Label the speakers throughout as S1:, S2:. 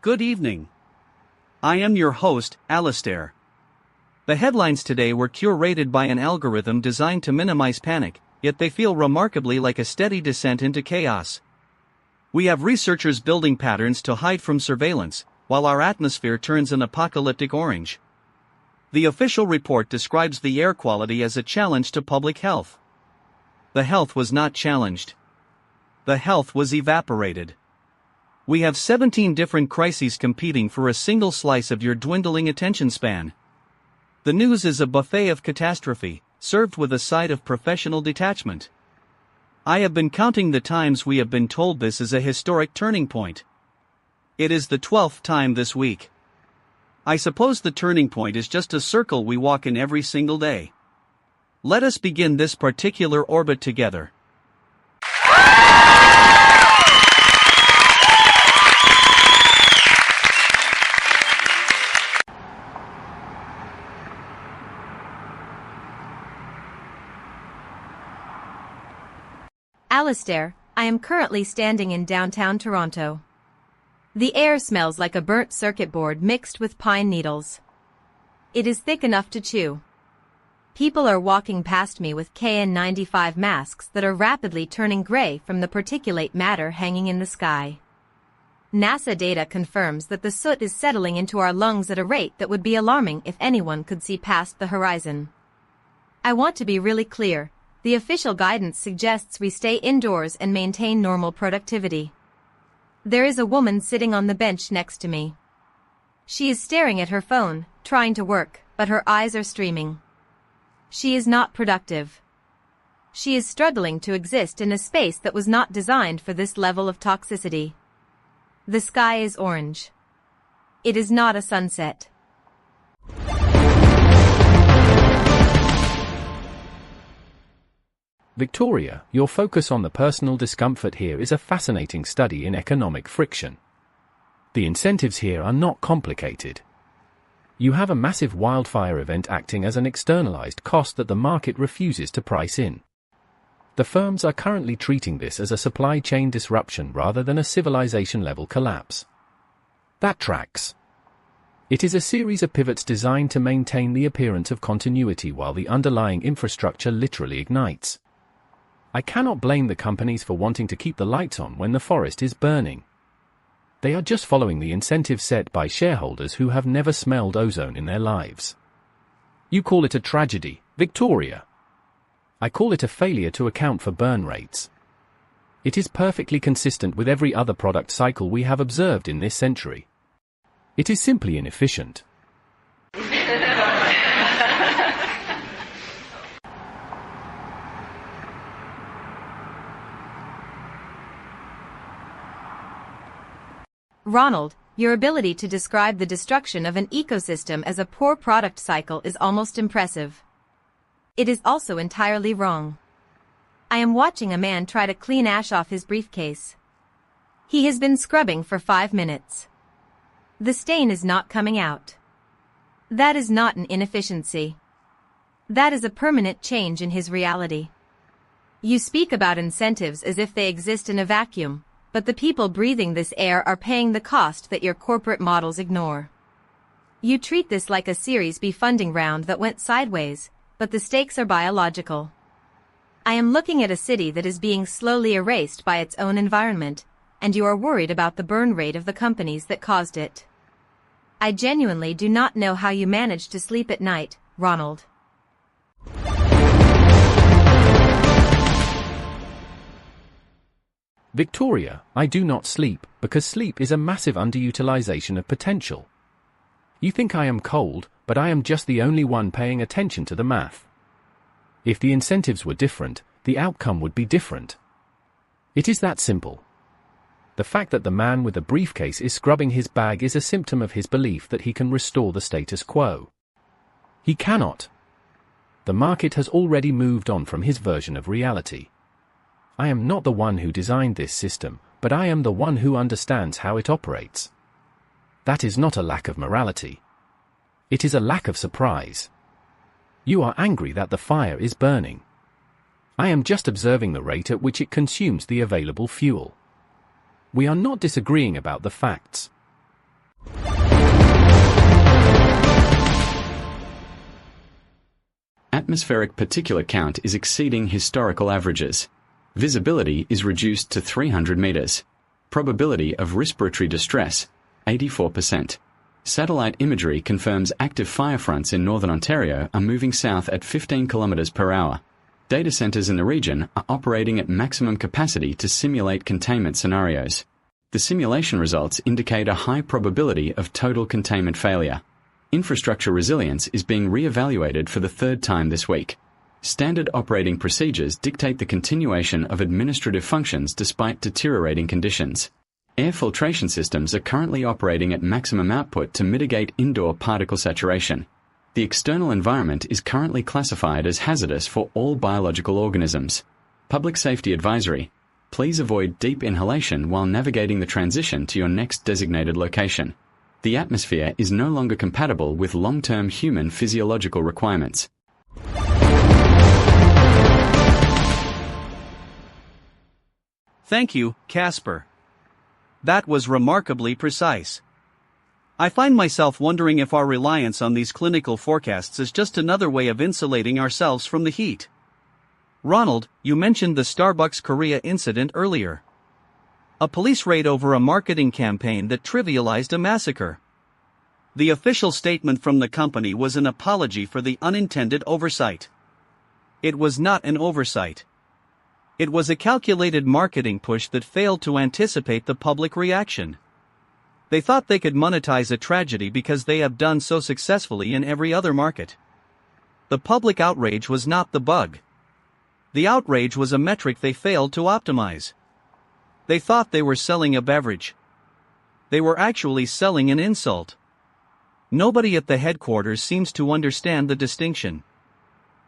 S1: Good evening. I am your host, Alistair. The headlines today were curated by an algorithm designed to minimize panic, yet they feel remarkably like a steady descent into chaos. We have researchers building patterns to hide from surveillance, while our atmosphere turns an apocalyptic orange. The official report describes the air quality as a challenge to public health. The health was not challenged. The health was evaporated. We have 17 different crises competing for a single slice of your dwindling attention span. The news is a buffet of catastrophe, served with a side of professional detachment. I have been counting the times we have been told this is a historic turning point. It is the 12th time this week. I suppose the turning point is just a circle we walk in every single day. Let us begin this particular orbit together.
S2: Alistair, I am currently standing in downtown Toronto. The air smells like a burnt circuit board mixed with pine needles. It is thick enough to chew. People are walking past me with KN95 masks that are rapidly turning gray from the particulate matter hanging in the sky. NASA data confirms that the soot is settling into our lungs at a rate that would be alarming if anyone could see past the horizon. I want to be really clear. The official guidance suggests we stay indoors and maintain normal productivity. There is a woman sitting on the bench next to me. She is staring at her phone, trying to work, but her eyes are streaming. She is not productive. She is struggling to exist in a space that was not designed for this level of toxicity. The sky is orange. It is not a sunset.
S3: Victoria, your focus on the personal discomfort here is a fascinating study in economic friction. The incentives here are not complicated. You have a massive wildfire event acting as an externalized cost that the market refuses to price in. The firms are currently treating this as a supply chain disruption rather than a civilization-level collapse. That tracks. It is a series of pivots designed to maintain the appearance of continuity while the underlying infrastructure literally ignites. I cannot blame the companies for wanting to keep the lights on when the forest is burning. They are just following the incentives set by shareholders who have never smelled ozone in their lives. You call it a tragedy, Victoria. I call it a failure to account for burn rates. It is perfectly consistent with every other product cycle we have observed in this century. It is simply inefficient.
S2: Ronald, your ability to describe the destruction of an ecosystem as a poor product cycle is almost impressive. It is also entirely wrong. I am watching a man try to clean ash off his briefcase. He has been scrubbing for 5 minutes. The stain is not coming out. That is not an inefficiency. That is a permanent change in his reality. You speak about incentives as if they exist in a vacuum, but the people breathing this air are paying the cost that your corporate models ignore. You treat this like a Series B funding round that went sideways, but the stakes are biological. I am looking at a city that is being slowly erased by its own environment, and you are worried about the burn rate of the companies that caused it. I genuinely do not know how you manage to sleep at night, Ronald.
S3: Victoria, I do not sleep, because sleep is a massive underutilization of potential. You think I am cold, but I am just the only one paying attention to the math. If the incentives were different, the outcome would be different. It is that simple. The fact that the man with the briefcase is scrubbing his bag is a symptom of his belief that he can restore the status quo. He cannot. The market has already moved on from his version of reality. I am not the one who designed this system, but I am the one who understands how it operates. That is not a lack of morality. It is a lack of surprise. You are angry that the fire is burning. I am just observing the rate at which it consumes the available fuel. We are not disagreeing about the facts.
S4: Atmospheric particulate count is exceeding historical averages. Visibility is reduced to 300 meters. Probability of respiratory distress, 84%. Satellite imagery confirms active fire fronts in northern Ontario are moving south at 15 kilometers per hour. Data centers in the region are operating at maximum capacity to simulate containment scenarios. The simulation results indicate a high probability of total containment failure. Infrastructure resilience is being re-evaluated for the third time this week. Standard operating procedures dictate the continuation of administrative functions despite deteriorating conditions. Air filtration systems are currently operating at maximum output to mitigate indoor particle saturation. The external environment is currently classified as hazardous for all biological organisms. Public safety advisory. Please avoid deep inhalation while navigating the transition to your next designated location. The atmosphere is no longer compatible with long-term human physiological requirements.
S1: Thank you, Casper. That was remarkably precise. I find myself wondering if our reliance on these clinical forecasts is just another way of insulating ourselves from the heat. Ronald, you mentioned the Starbucks Korea incident earlier. A police raid over a marketing campaign that trivialized a massacre. The official statement from the company was an apology for the unintended oversight. It was not an oversight. It was a calculated marketing push that failed to anticipate the public reaction. They thought they could monetize a tragedy because they have done so successfully in every other market. The public outrage was not the bug. The outrage was a metric they failed to optimize. They thought they were selling a beverage. They were actually selling an insult. Nobody at the headquarters seems to understand the distinction.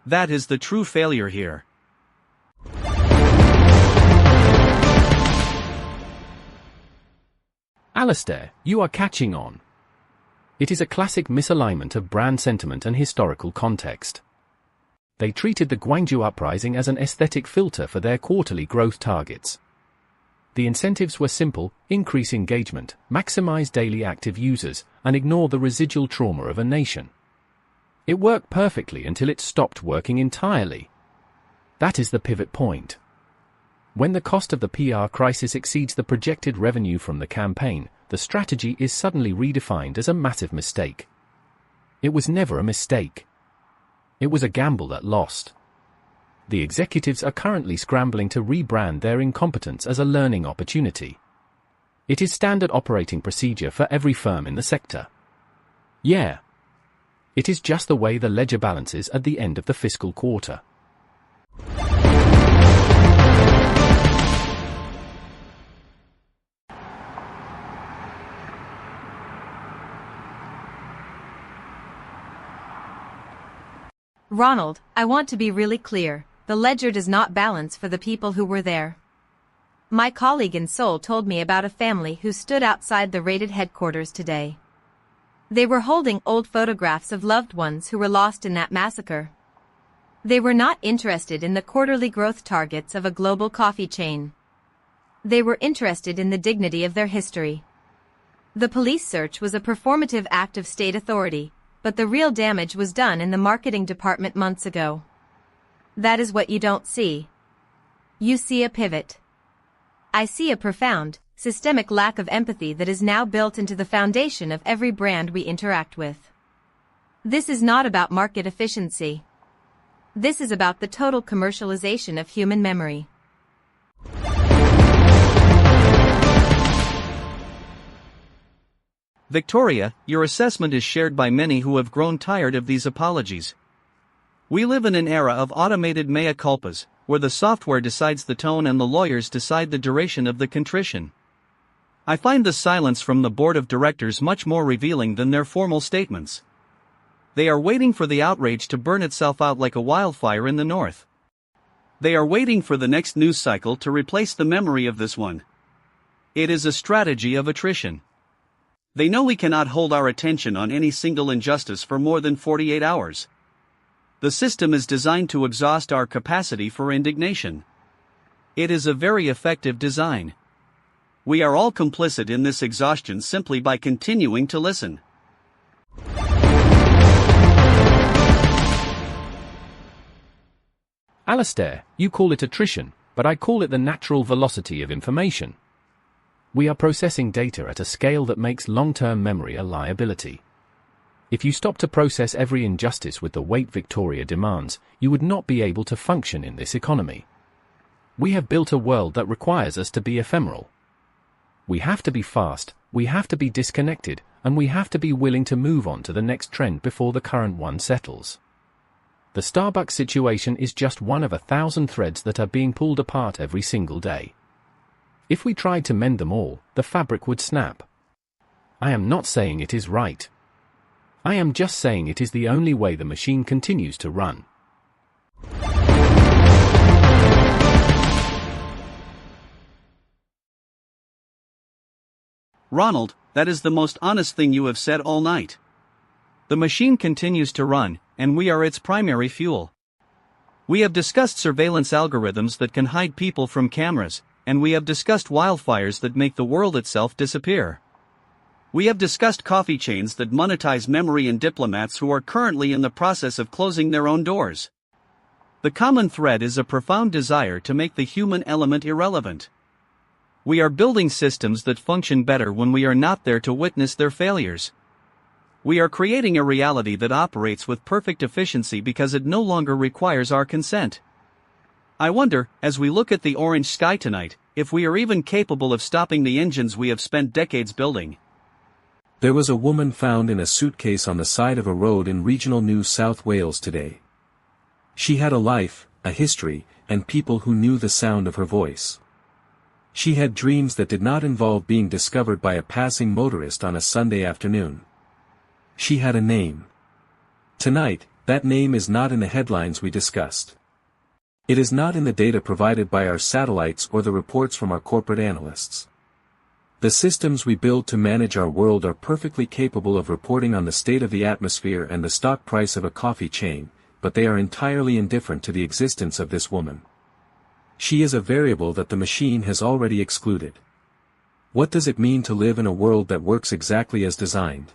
S1: That is the true failure here.
S3: Alistair, you are catching on. It is a classic misalignment of brand sentiment and historical context. They treated the Gwangju uprising as an aesthetic filter for their quarterly growth targets. The incentives were simple: increase engagement, maximize daily active users, and ignore the residual trauma of a nation. It worked perfectly until it stopped working entirely. That is the pivot point. When the cost of the PR crisis exceeds the projected revenue from the campaign, the strategy is suddenly redefined as a massive mistake. It was never a mistake. It was a gamble that lost. The executives are currently scrambling to rebrand their incompetence as a learning opportunity. It is standard operating procedure for every firm in the sector. Yeah. It is just the way the ledger balances at the end of the fiscal quarter.
S2: Ronald, I want to be really clear. The ledger does not balance for the people who were there. My colleague in Seoul told me about a family who stood outside the raided headquarters today. They were holding old photographs of loved ones who were lost in that massacre. They were not interested in the quarterly growth targets of a global coffee chain. They were interested in the dignity of their history. The police search was a performative act of state authority, but the real damage was done in the marketing department months ago. That is what you don't see. You see a pivot. I see a profound, systemic lack of empathy that is now built into the foundation of every brand we interact with. This is not about market efficiency. This is about the total commercialization of human memory.
S1: Victoria, your assessment is shared by many who have grown tired of these apologies. We live in an era of automated mea culpas, where the software decides the tone and the lawyers decide the duration of the contrition. I find the silence from the board of directors much more revealing than their formal statements. They are waiting for the outrage to burn itself out like a wildfire in the north. They are waiting for the next news cycle to replace the memory of this one. It is a strategy of attrition. They know we cannot hold our attention on any single injustice for more than 48 hours. The system is designed to exhaust our capacity for indignation. It is a very effective design. We are all complicit in this exhaustion simply by continuing to listen.
S3: Alistair, you call it attrition, but I call it the natural velocity of information. We are processing data at a scale that makes long-term memory a liability. If you stop to process every injustice with the weight Victoria demands, you would not be able to function in this economy. We have built a world that requires us to be ephemeral. We have to be fast, we have to be disconnected, and we have to be willing to move on to the next trend before the current one settles. The Starbucks situation is just one of 1,000 threads that are being pulled apart every single day. If we tried to mend them all, the fabric would snap. I am not saying it is right. I am just saying it is the only way the machine continues to run.
S1: Ronald, that is the most honest thing you have said all night. The machine continues to run, and we are its primary fuel. We have discussed surveillance algorithms that can hide people from cameras, and we have discussed wildfires that make the world itself disappear. We have discussed coffee chains that monetize memory and diplomats who are currently in the process of closing their own doors. The common thread is a profound desire to make the human element irrelevant. We are building systems that function better when we are not there to witness their failures. We are creating a reality that operates with perfect efficiency because it no longer requires our consent. I wonder, as we look at the orange sky tonight, if we are even capable of stopping the engines we have spent decades building.
S5: There was a woman found in a suitcase on the side of a road in regional New South Wales today. She had a life, a history, and people who knew the sound of her voice. She had dreams that did not involve being discovered by a passing motorist on a Sunday afternoon. She had a name. Tonight, that name is not in the headlines we discussed. It is not in the data provided by our satellites or the reports from our corporate analysts. The systems we build to manage our world are perfectly capable of reporting on the state of the atmosphere and the stock price of a coffee chain, but they are entirely indifferent to the existence of this woman. She is a variable that the machine has already excluded. What does it mean to live in a world that works exactly as designed?